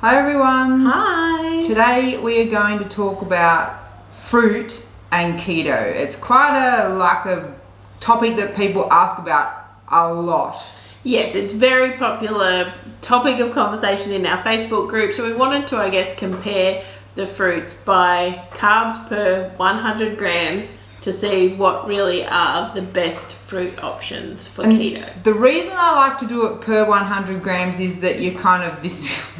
Hi everyone. Hi. Today we are going to talk about fruit and keto. It's quite a topic that people ask about a lot. Yes, it's a very popular topic of conversation in our Facebook group. So we wanted to, compare the fruits by carbs per 100 grams to see what really are the best fruit options for keto. The reason I like to do it per 100 grams is that you're kind of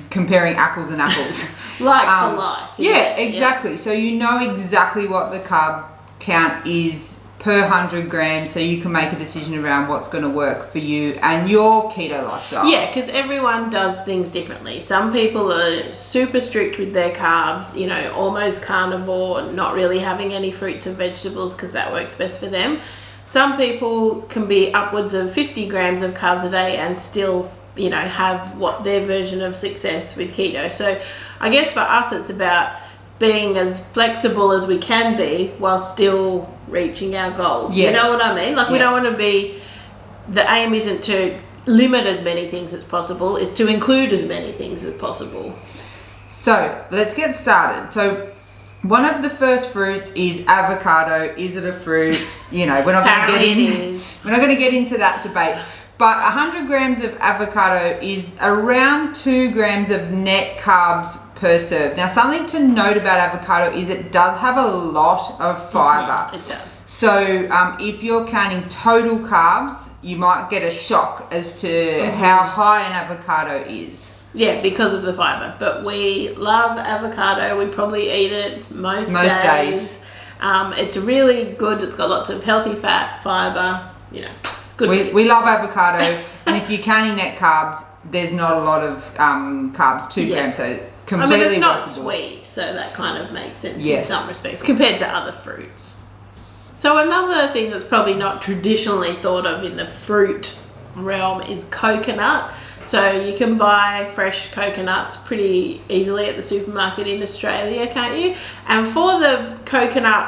comparing apples and apples. Like for like. Yeah, exactly. Yeah. So you know exactly what the carb count is per 100 grams, so you can make a decision around what's going to work for you and your keto lifestyle. Yeah, because everyone does things differently. Some people are super strict with their carbs, almost carnivore, not really having any fruits and vegetables because that works best for them. Some people can be upwards of 50 grams of carbs a day and still, have what their version of success with keto. So I guess for us it's about being as flexible as we can be while still reaching our goals. Yes. You know what I mean? We don't want to be, the aim isn't to limit as many things as possible, it's to include as many things as possible. So let's get started. So one of the first fruits is avocado. Is it a fruit? We're not going to get into that debate. But 100 grams of avocado is around 2 grams of net carbs per serve. Now, something to note about avocado is it does have a lot of fiber. It does. So if you're counting total carbs, you might get a shock as to how high an avocado is. Yeah, because of the fiber. But we love avocado. We probably eat it most days. It's really good. It's got lots of healthy fat, fiber, good. We love avocado. And if you're counting net carbs, there's not a lot of carbs, 2 grams. So completely it's not workable. Sweet, so that kind of makes sense in some respects compared to other fruits. So another thing that's probably not traditionally thought of in the fruit realm is coconut. So you can buy fresh coconuts pretty easily at the supermarket in Australia, can't you? And for the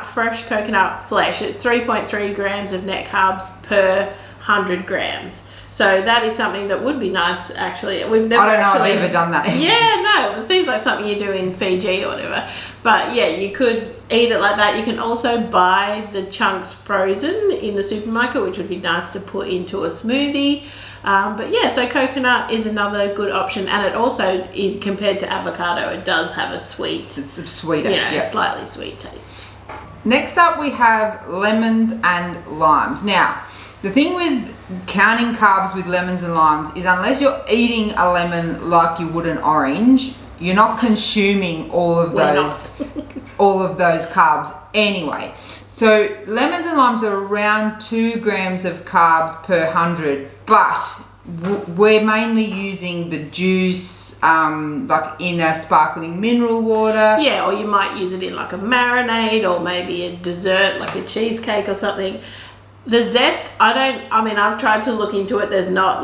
fresh coconut flesh, it's 3.3 grams of net carbs per 100 grams. So that is something that would be nice, actually. I don't know I've ever done that. Yeah, no, it seems like something you do in Fiji or whatever. But yeah, you could eat it like that. You can also buy the chunks frozen in the supermarket, which would be nice to put into a smoothie. But yeah, so coconut is another good option, and it also is, compared to avocado, it does have a sweet, it's sweeter, slightly sweet taste. Next up, we have lemons and limes. Now, the thing with counting carbs with lemons and limes is unless you're eating a lemon like you would an orange, you're not consuming all of those carbs anyway. So lemons and limes are around 2 grams of carbs per 100, but we're mainly using the juice like in a sparkling mineral water. Yeah, or you might use it in like a marinade or maybe a dessert like a cheesecake or something. The zest, I've tried to look into it. There's not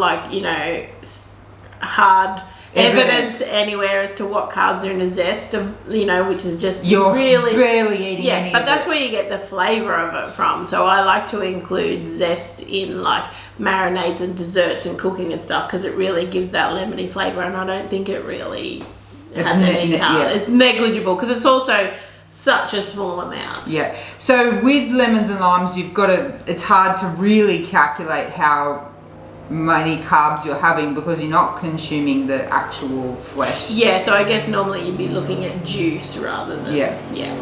hard evidence anywhere as to what carbs are in a zest, which is just you're really barely eating any but of that's it. where you get the flavor of it from. So I like to include zest in marinades and desserts and cooking and stuff because it really gives that lemony flavor, and I don't think it really has any carbs. It's negligible because it's also such a small amount. Yeah. So with lemons and limes, it's hard to really calculate how many carbs you're having because you're not consuming the actual flesh. Yeah, so I guess normally you'd be looking at juice rather than... Yeah.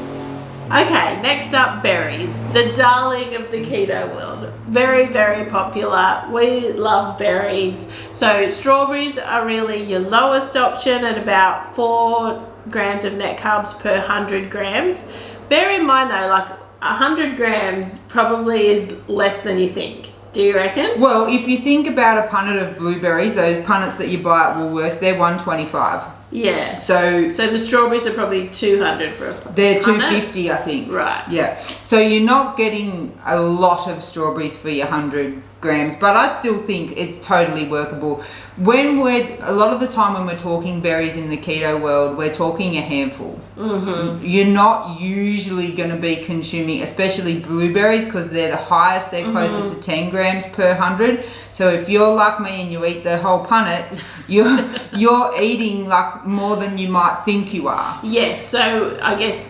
Okay, next up, berries. The darling of the keto world. Very, very popular. We love berries. So strawberries are really your lowest option at about 4 grams of net carbs per 100 grams. Bear in mind though, 100 grams probably is less than you think. Do you reckon? Well, if you think about a punnet of blueberries, those punnets that you buy at Woolworths, they're 125. Yeah. So the strawberries are probably 200 for a punnet. They're 250, I think. Right. Yeah. So you're not getting a lot of strawberries for your 100 grams, but I still think it's totally workable. A lot of the time when we're talking berries in the keto world, we're talking a handful. You're not usually going to be consuming, especially blueberries, because they're the highest. They're closer to 10 grams per 100. So if you're like me and you eat the whole punnet, you're eating like more than you might think you are. Yes, so I guess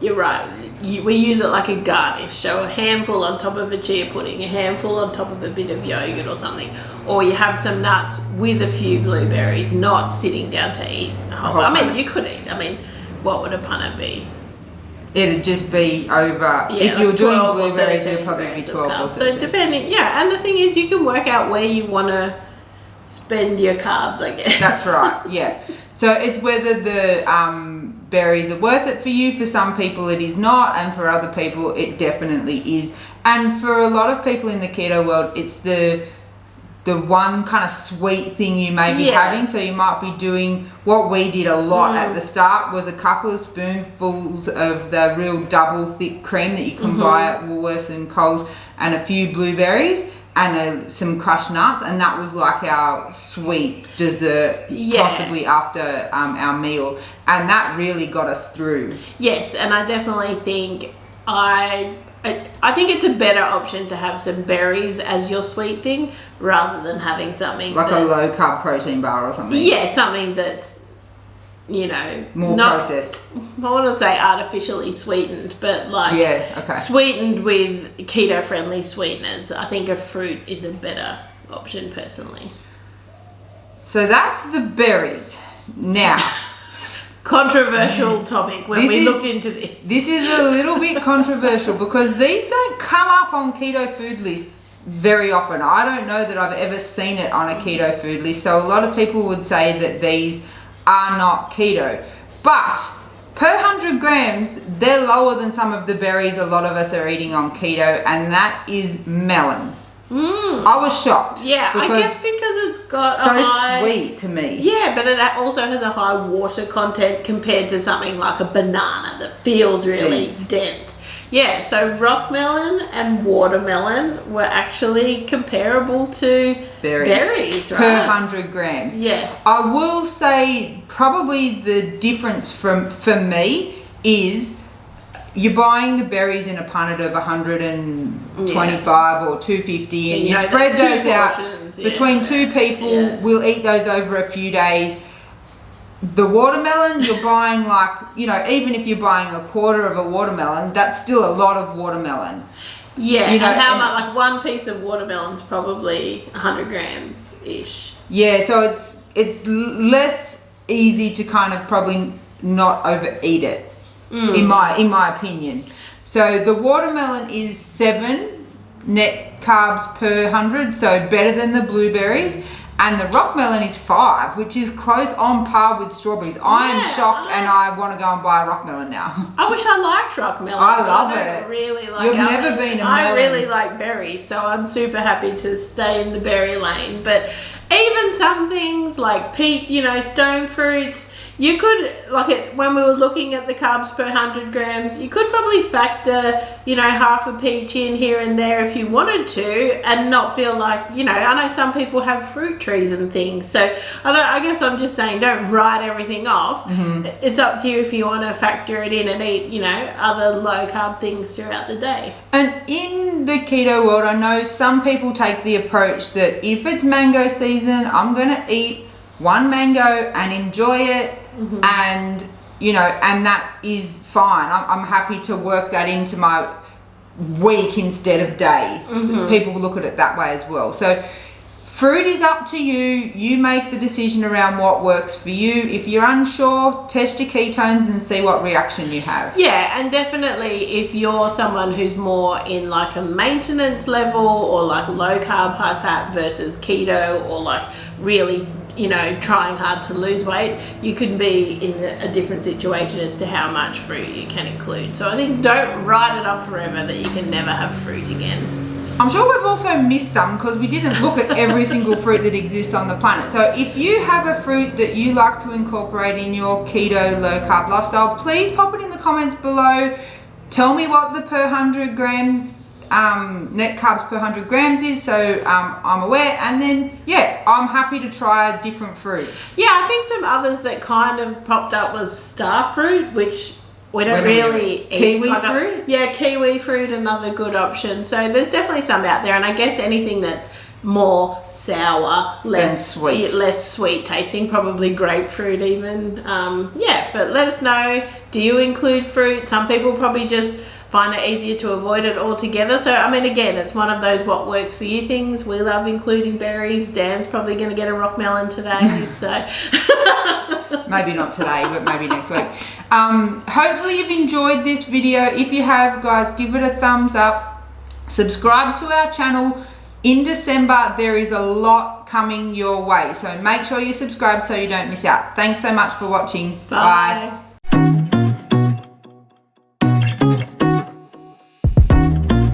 you're right. We use it like a garnish. So a handful on top of a chia pudding, a handful on top of a bit of yogurt or something. Or you have some nuts with a few blueberries, not sitting down to eat a whole. I mean, you could eat. I mean, what would a punnet be? It'd just be over, if you're doing blueberries, it'd probably be 12 or 13. So depending, and the thing is, you can work out where you want to spend your carbs, I guess. That's right, yeah. So it's whether the berries are worth it for you. For some people it is not, and for other people it definitely is. And for a lot of people in the keto world, it's the one kind of sweet thing you may be having. So you might be doing what we did a lot at the start, was a couple of spoonfuls of the real double thick cream that you can buy at Woolworths and Coles, and a few blueberries and some crushed nuts, and that was like our sweet dessert, possibly after our meal, and that really got us through. Yes, and I definitely think I think it's a better option to have some berries as your sweet thing rather than having something like a low carb protein bar or something. Yeah, something that's, more processed. I want to say artificially sweetened, but sweetened with keto-friendly sweeteners. I think a fruit is a better option personally. So that's the berries. Now, controversial topic when we looked into this. This is a little bit controversial because these don't come up on keto food lists very often. I don't know that I've ever seen it on a keto food list. So a lot of people would say that these are not keto, but per 100 grams they're lower than some of the berries a lot of us are eating on keto, and that is melon. I was shocked. Yeah, I guess because it's got so a high, sweet to me. Yeah, but it also has a high water content compared to something like a banana that feels really dense. Yeah, so rockmelon and watermelon were actually comparable to berries, right? Per 100 grams. Yeah. I will say probably the difference for me is you're buying the berries in a punnet of 125 or 250, and you spread those out between two people. Yeah. We'll eat those over a few days. The watermelon, you're buying even if you're buying a quarter of a watermelon, that's still a lot of watermelon. Yeah, and how much, like one piece of watermelon's probably 100 grams ish. Yeah, so it's less easy to kind of probably not overeat it, in my opinion. So the watermelon is 7 net carbs per 100, so better than the blueberries. And the rockmelon is 5, which is close on par with strawberries. I am shocked, and I want to go and buy a rockmelon now. I wish I liked rockmelon. I love it. Really like. You've never been a melon. I really like berries, so I'm super happy to stay in the berry lane. But even some things like peach, stone fruits, you could, when we were looking at the carbs per 100 grams, you could probably factor, half a peach in here and there if you wanted to, and not feel like, I know some people have fruit trees and things. So I guess I'm just saying, don't write everything off. It's up to you if you want to factor it in and eat, other low carb things throughout the day. And in the keto world, I know some people take the approach that if it's mango season, I'm going to eat one mango and enjoy it. And and that is fine. I'm happy to work that into my week instead of day. People look at it that way as well. So fruit is up to you. You make the decision around what works for you. If you're unsure, test your ketones and see what reaction you have. Yeah, and definitely if you're someone who's more in like a maintenance level, or like low carb, high fat versus keto, or like really trying hard to lose weight, you could be in a different situation as to how much fruit you can include. So I think don't write it off forever that you can never have fruit again. I'm sure we've also missed some because we didn't look at every single fruit that exists on the planet. So if you have a fruit that you like to incorporate in your keto low carb lifestyle, please pop it in the comments below. Tell me what the per 100 grams net carbs per 100 grams is, so I'm aware. And then, yeah, I'm happy to try different fruits. Yeah, I think some others that kind of popped up was star fruit, which we don't really eat. Kiwi fruit? Yeah, kiwi fruit, another good option. So there's definitely some out there, and I guess anything that's more sour, less sweet tasting, probably grapefruit even. Yeah, but let us know, do you include fruit? Some people probably just find it easier to avoid it altogether. So, I mean, again, it's one of those what works for you things. We love including berries. Dan's probably going to get a Rockmelon today, so... Maybe not today, but maybe next week. Hopefully you've enjoyed this video. If you have, guys, give it a thumbs up. Subscribe to our channel. In December, there is a lot coming your way. So make sure you subscribe so you don't miss out. Thanks so much for watching. Bye. Bye.